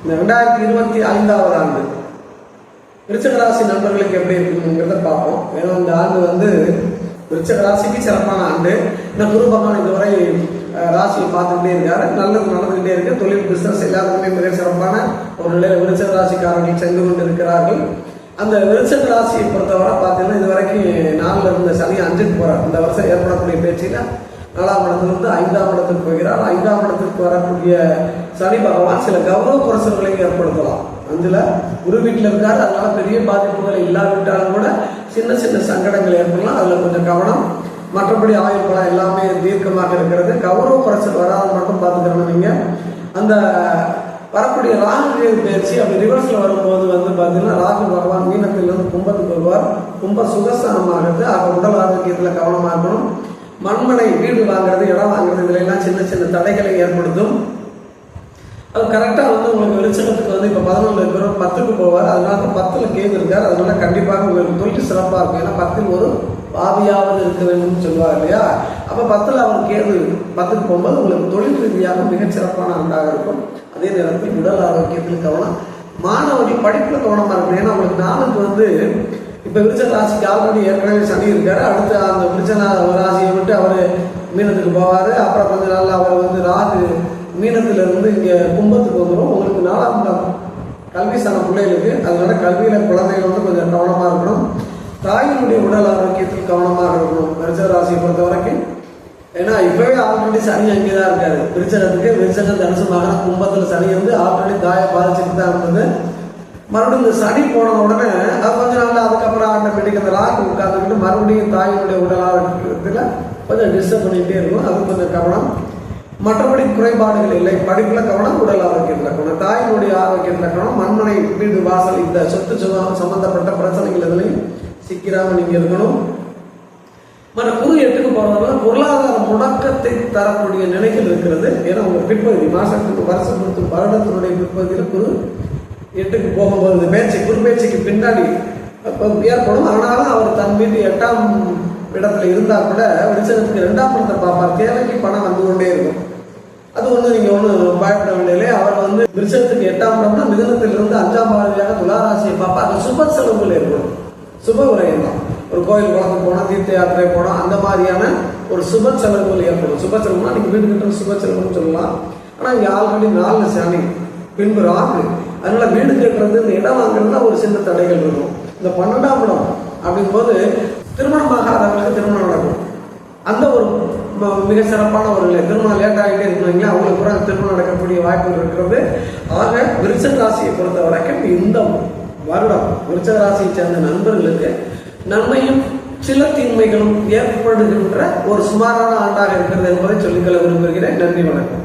இந்த 2025 ஆண்டு விருச்சிக ராசி நண்பர்களுக்கு எப்படி இருக்குங்கிறத பார்ப்போம். ஏன்னா இந்த ஆண்டு வந்து விருச்சிக ராசிக்கு சிறப்பான ஆண்டு. இந்த குரு பகவான் இதுவரை ராசியை பார்த்துக்கிட்டே இருக்காரு. நல்லது நடந்துகிட்டே இருக்கு. தொழில் பிசினஸ் எல்லாத்துக்குமே மிக சிறப்பான ஒரு நிலையில் விருச்சிக ராசிக்காரர்கள் சென்று கொண்டு இருக்கிறார்கள். அந்த விருச்சிக ராசியை பொறுத்தவரை பார்த்தீங்கன்னா இது வரைக்கும் 4ல் இருந்த சனி 5க்கு போறார். இந்த வருஷம் ஏற்படக்கூடிய பேச்சில் 4ஆம் இடத்திலிருந்து 5ஆம் இடத்துக்கு போகிறார். 5ஆம் இடத்துக்கு வரக்கூடிய சனி பகவான் சில கௌரவ குறைச்சல்களை ஏற்படுத்தலாம். அதில் குரு வீட்டில் இருக்காரு, அதனால பெரிய பாதிப்புகள் இல்லாவிட்டாலும் கூட சின்ன சின்ன சங்கடங்கள் ஏற்படலாம். அதில் கொஞ்சம் கவனம். மற்றபடி ஆயுள் பலம் எல்லாமே தீர்க்கமாக இருக்கிறது. கௌரவ குறைச்சல் வராது மட்டும் பார்த்துக்கிறோம். நீங்கள் அந்த வரக்கூடிய ராகு பயிற்சி அப்படி ரிவர்ஸில் வரும்போது வந்து பார்த்தீங்கன்னா ராகு பகவான் மீனத்திலிருந்து கும்பத்துக்கு வருவார். கும்ப சுகஸ்தானமாகிறது. ஆக உடல் ஆரோக்கியத்தில் கவனமாக இருக்கணும். மண்மனை வீடு வாங்குறது, இடம் வாங்குறது, இதுல எல்லாம் சின்ன சின்ன தடைகளை ஏற்படுத்தும். அது கரெக்டாக வந்து உங்களுக்கு வெளிச்சத்துக்கு வந்து இப்போ 11 இருக்கிறோம், 10க்கு போவார். அதனால 10ல் கேது இருக்கார். அதனால கண்டிப்பாக உங்களுக்கு தொழில் சிறப்பாக இருக்கும். ஏன்னா 10ல் ஒரு பாவியாவது இருக்க வேண்டும்னு சொல்லுவார் இல்லையா? அப்போ 10ல் அவர் கேது 10க்கு போகும்போது உங்களுக்கு தொழில் ரீதியாக மிகச்சிறப்பான ஆண்டாக இருக்கும். அதே நேரத்தில் உடல் ஆரோக்கியத்தில் கவனம். மாணவர்கள் படிப்பில் கவனமாக இருக்கும். ஏன்னா உங்களுக்கு 4க்கு வந்து இப்போ விருச்சிக ராசிக்கு ஆல்ரெடி ஏற்கனவே சனி இருக்காரு. அடுத்து அந்த விருச்சிக ராசியை விட்டு அவர் மீனத்துக்கு போவார். அப்புறம் கொஞ்ச நாள் அவர் வந்து ராகு மீனத்திலிருந்து இங்கே கும்பத்துக்கு வந்துடும். உங்களுக்கு 4ஆம் இடம் கல்வி சார்ந்த பிள்ளைகளுக்கு. அதனால கல்வியில் குழந்தைகள் வந்து கொஞ்சம் கவனமாக இருக்கணும். தாயினுடைய உடல் ஆரோக்கியத்தில் கவனமாக இருக்கணும் விருச்சிக ராசியை பொறுத்த வரைக்கும். ஏன்னா இப்போவே ஆல்ரெடி சனி அங்கே தான் இருக்காரு. விருச்சிக தனுசு மகர கும்பத்தில் சனி வந்து ஆல்ரெடி தாயை பாதிச்சுட்டு தான் இருந்தது. மறுபடியும் இந்த சனி போன உடனே அது கொஞ்ச நாள் அதுக்கப்புறம் ஆட்டோமேட்டிக் அந்த ராகு உட்காந்துக்கிட்டு மறுபடியும் தாயினுடைய உடல் ஆரோக்கியத்தில் கொஞ்சம் டிஸ்டர்ப் பண்ணிகிட்டே இருக்கும். அது கொஞ்சம் கவனம். மற்றபடி குறைபாடுகள் இல்லை. படிப்பில் கவனம், உடல் ஆரோக்கியத்தில் கவனம், தாயினுடைய ஆரோக்கியத்தில் கவனம். மண்மனை வீடு வாசல் இந்த சொத்து சம்பந்தப்பட்ட பிரச்சனைகள் எதுலையும் சிக்கிறாம நீங்கள் இருக்கணும். மற்ற குரு 8க்கு போகிறதுனால பொருளாதார முடக்கத்தை தரக்கூடிய நிலைகள் இருக்கிறது. ஏன்னா உங்கள் பிற்பகுதி மாசத்துக்கு வருஷத்துக்கு வருடத்தினுடைய பிற்பகுதியில் குரு 8க்கு போகும்போது குரு பேச்சுக்கு பின்னாடி ஏற்படும். ஆனாலும் அவர் தன் வீட்டு 8ஆம் இடத்துல இருந்தால் கூட விருச்சிகத்துக்கு 2ஆம் இடத்தை பார்ப்பார். தேவைக்கு பணம் வந்து கொண்டே இருக்கும். அது ஒன்று நீங்கள் ஒன்றும் பயப்பட வேண்டியதில்லை. அவர் வந்து விருச்சிகத்துக்கு 8ஆம் இடம்னா மிதுனத்திலிருந்து 5ஆம் பாதியாக துளாராசியை பார்ப்பார். அது சுப செலவுகள் ஏற்படும். சுப விரயம் தான். ஒரு கோயில் குளத்துக்கு போனால், தீர்த்த யாத்திரை போனால், அந்த மாதிரியான ஒரு சுப செலவுகள் ஏற்படும். சுப செலவுனா நீங்கள் வீடு கட்டுற சுப செலவுன்னு சொல்லலாம். ஆனால் இங்கே ஆல்ரெடி 4 சனி பின்பு ராகு. அதனால வீடு கட்டுறது, இந்த இடம் வாங்குறதுல ஒரு சின்ன தடைகள் இருக்கும். இந்த 12ஆம் இடம் அப்படிங்கும்போது திருமணமாகாதவங்களுக்கு திருமணம் நடக்கும். அந்த ஒரு மிக சிறப்பான ஒரு நிலை. திருமணம் லேட் ஆகிட்டே இருக்கிறீங்களா, அவங்களுக்கு கூட திருமணம் நடக்கக்கூடிய வாய்ப்புகள் இருக்கிறது. ஆக விருச்சிக ராசியை பொறுத்த வரைக்கும் இந்த வருடம் விருச்சிக ராசியை சேர்ந்த நண்பர்களுக்கு நன்மையும் சில தீன்மைகளும் ஏற்படுகின்ற ஒரு சுமாரான ஆண்டாக இருக்கிறது என்பதை சொல்லிக்கொள்ள விரும்புகிறேன். நன்றி, வணக்கம்.